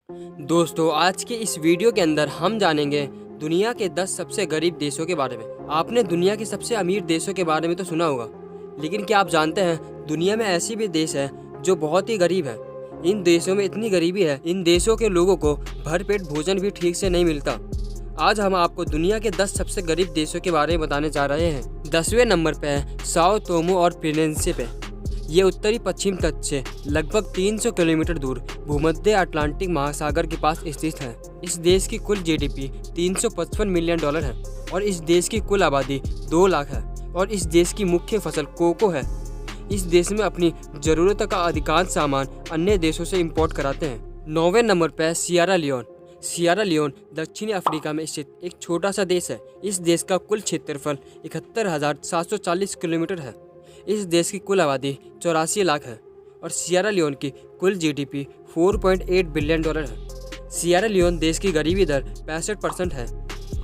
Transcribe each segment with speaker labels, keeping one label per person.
Speaker 1: दोस्तों, आज के इस वीडियो के अंदर हम जानेंगे दुनिया के 10 सबसे गरीब देशों के बारे में। आपने दुनिया के सबसे अमीर देशों के बारे में तो सुना होगा, लेकिन क्या आप जानते हैं दुनिया में ऐसी भी देश है जो बहुत ही गरीब है। इन देशों में इतनी गरीबी है, इन देशों के लोगों को भरपेट भोजन भी ठीक से नहीं मिलता। आज हम आपको दुनिया के 10 सबसे गरीब देशों के बारे में बताने जा रहे हैं। 10वें नंबर पे है साओ टोमो और प्रिंसिपे। ये उत्तरी पश्चिम तट से लगभग 300 किलोमीटर दूर भूमध्य अटलांटिक महासागर के पास स्थित है। इस देश की कुल जीडीपी $355 मिलियन है और इस देश की कुल आबादी 2 लाख है और इस देश की मुख्य फसल कोको है। इस देश में अपनी जरूरत का अधिकांश सामान अन्य देशों से इंपोर्ट कराते हैं। 9वें नंबर पर सियरा लियोन। सियरा लियोन दक्षिणी अफ्रीका में स्थित एक छोटा सा देश है। इस देश का कुल क्षेत्रफल 71,740 किलोमीटर है। इस देश की कुल आबादी 84 लाख है और सियरा लियोन की कुल जीडीपी $4.8 बिलियन है। सियरा लियोन देश की गरीबी दर 65% है।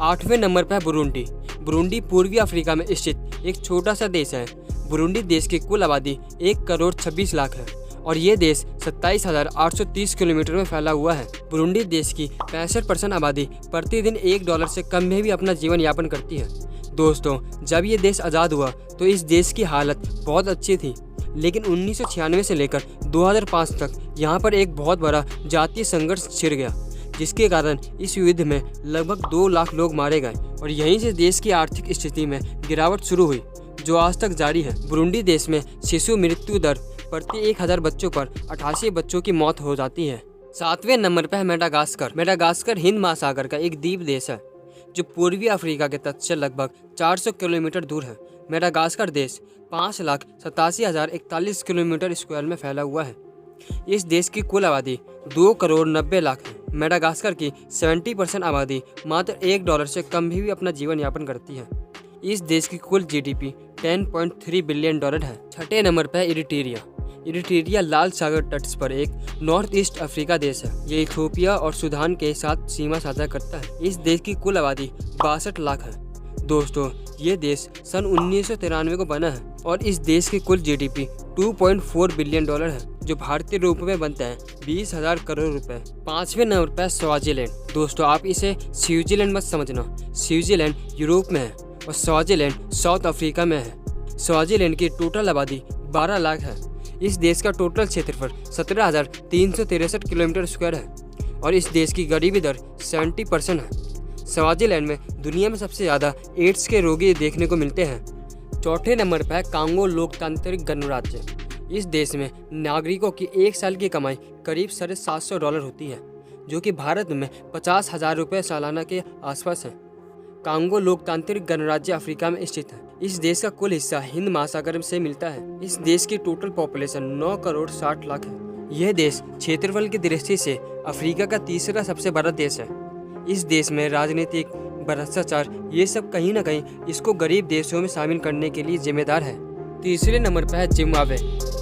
Speaker 1: 8वें नंबर पर है बुरुंडी। बुरुंडी पूर्वी अफ्रीका में स्थित एक छोटा सा देश है। बुरुंडी देश की कुल आबादी 1 करोड़ 26 लाख है और ये देश 27,830 किलोमीटर में फैला हुआ है। बुरुंडी देश की 65% आबादी प्रतिदिन $1 से कम में भी अपना जीवन यापन करती है। दोस्तों, जब ये देश आज़ाद हुआ तो इस देश की हालत बहुत अच्छी थी, लेकिन 1996 से लेकर 2005 तक यहाँ पर एक बहुत बड़ा जातीय संघर्ष छिड़ गया, जिसके कारण इस युद्ध में लगभग 2 लाख लोग मारे गए और यहीं से देश की आर्थिक स्थिति में गिरावट शुरू हुई, जो आज तक जारी है। बुरुंडी देश में शिशु मृत्यु दर प्रति 1000 बच्चों पर 88 बच्चों की मौत हो जाती है। 7वें नंबर पर है मेडागास्कर। मेडागास्कर हिंद महासागर का एक द्वीप देश है जो पूर्वी अफ्रीका के तट से लगभग 400 किलोमीटर दूर है। मेडागास्कर देश 5,87,041 किलोमीटर स्क्वायर में फैला हुआ है। इस देश की कुल आबादी 2 करोड़ 90 लाख है। मेडागास्कर की 70% आबादी मात्र $1 से कम भी अपना जीवन यापन करती है। इस देश की कुल जीडीपी $10.3 बिलियन है। 6ठे नंबर पर इरिट्रिया। इरिट्रिया लाल सागर तट पर एक नॉर्थ ईस्ट अफ्रीका देश है। ये इथियोपिया और सूडान के साथ सीमा साझा करता है। इस देश की कुल आबादी 62 लाख है। दोस्तों, ये देश सन 1993 को बना है और इस देश की कुल जीडीपी $2.4 बिलियन है, जो भारतीय रूप में बनता है 20,000 करोड़ रुपए। 5वें नंबर पर स्वाजीलैंड। दोस्तों, आप इसे स्विट्जरलैंड मत समझना। स्विट्जरलैंड यूरोप में है और स्वाजीलैंड साउथ अफ्रीका में है। स्वाजीलैंड की टोटल आबादी 12 लाख है। इस देश का टोटल क्षेत्रफल 17,363 किलोमीटर स्क्वायर है और इस देश की गरीबी दर 70% है। स्वाजीलैंड में दुनिया में सबसे ज़्यादा एड्स के रोगी देखने को मिलते हैं। 4ठे नंबर पर है कांगो लोकतांत्रिक गणराज्य। इस देश में नागरिकों की 1 साल की कमाई करीब $750 होती है, जो कि भारत में 50,000 रुपये सालाना के आसपास है। कांगो लोकतांत्रिक गणराज्य अफ्रीका में स्थित है। इस देश का कुल हिस्सा हिंद महासागर से मिलता है। इस देश की टोटल पॉपुलेशन 9 करोड़ 60 लाख है। यह देश क्षेत्रफल की दृष्टि से अफ्रीका का तीसरा सबसे बड़ा देश है। इस देश में राजनीतिक भ्रष्टाचार ये सब कहीं न कहीं इसको गरीब देशों में शामिल करने के लिए जिम्मेदार है। तीसरे नंबर पर है जिम्बाब्वे।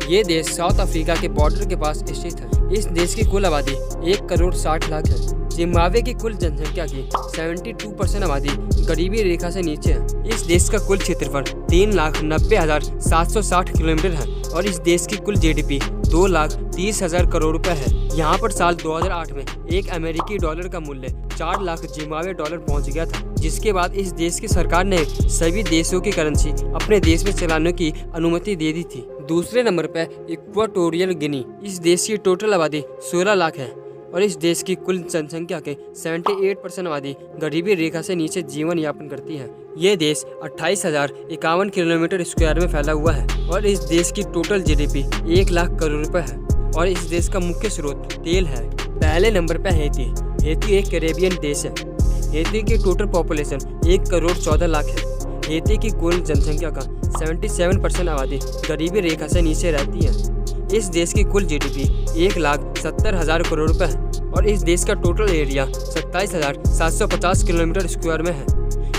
Speaker 1: ये देश साउथ अफ्रीका के बॉर्डर के पास स्थित है। इस देश की कुल आबादी 1 करोड़ 60 लाख है। जिम्बाब्वे की कुल जनसंख्या की 72% आबादी गरीबी रेखा से नीचे है। इस देश का कुल क्षेत्रफल 3,90,760 किलोमीटर है और इस देश की कुल जीडीपी 2,30,000 करोड़ रुपए है। यहाँ पर साल 2008 में एक अमेरिकी डॉलर का मूल्य 4 लाख जिम्बाब्वे डॉलर पहुँच गया था, जिसके बाद इस देश की सरकार ने सभी देशों की करेंसी अपने देश में चलाने की अनुमति दे दी थी। दूसरे नंबर पर इक्वाटोरियल गिनी। इस देश की टोटल आबादी 16 लाख है और इस देश की कुल जनसंख्या के 78% आबादी गरीबी रेखा से नीचे जीवन यापन करती है। ये देश 28,051 किलोमीटर स्क्वायर में फैला हुआ है और इस देश की टोटल जीडीपी 1 लाख करोड़ रुपए है और इस देश का मुख्य स्रोत तेल है। पहले नंबर पर हैती। हैती एक कैरेबियन देश है। हैती की टोटल पॉपुलेशन 1 करोड़ 14 लाख है। हैती की कुल जनसंख्या का 77% आबादी गरीबी रेखा से नीचे रहती है। इस देश की कुल जीडीपी 1,70,000 करोड़ रुपए है और इस देश का टोटल एरिया 27,750 किलोमीटर स्क्वायर में है।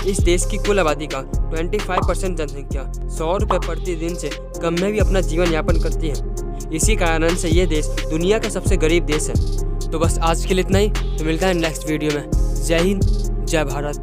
Speaker 1: इस देश की कुल आबादी का 25% जनसंख्या ₹100 प्रतिदिन से कम में भी अपना जीवन यापन करती है। इसी कारण से ये देश दुनिया का सबसे गरीब देश है। तो बस आज के लिए इतना ही। तो मिलता है नेक्स्ट वीडियो में। जय हिंद, जय भारत।